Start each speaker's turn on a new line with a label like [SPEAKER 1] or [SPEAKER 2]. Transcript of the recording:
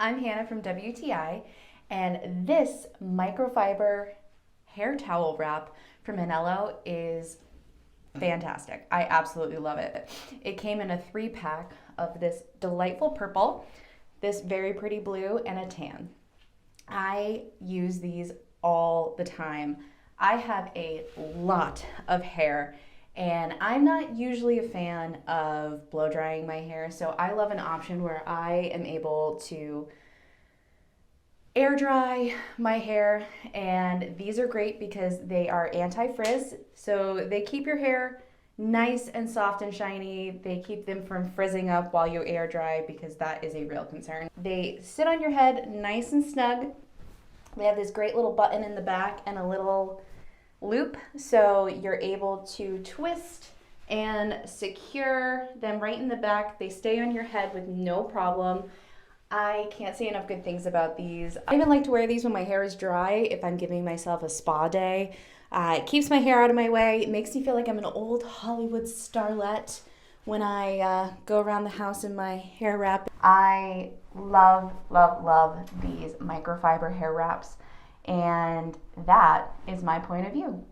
[SPEAKER 1] I'm Hannah from WTI, and this microfiber hair towel wrap from INNELO is fantastic. I absolutely love it. It came in a 3-pack of this delightful purple, this very pretty blue, and a tan. I use these all the time. I have a lot of hair, and I'm not usually a fan of blow drying my hair, so I love an option where I am able to air dry my hair, and these are great because they are anti-frizz, so they keep your hair nice and soft and shiny. They keep them from frizzing up while you air dry because that is a real concern. They sit on your head nice and snug. They have this great little button in the back and a little loop, so you're able to twist and secure them right in the back. They stay on your head with no problem. I can't say enough good things about these. I even like to wear these when my hair is dry, if I'm giving myself a spa day. It keeps my hair out of my way. It makes me feel like I'm an old Hollywood starlet when I go around the house in my hair wrap. I love, love, love these microfiber hair wraps, and that is my point of view.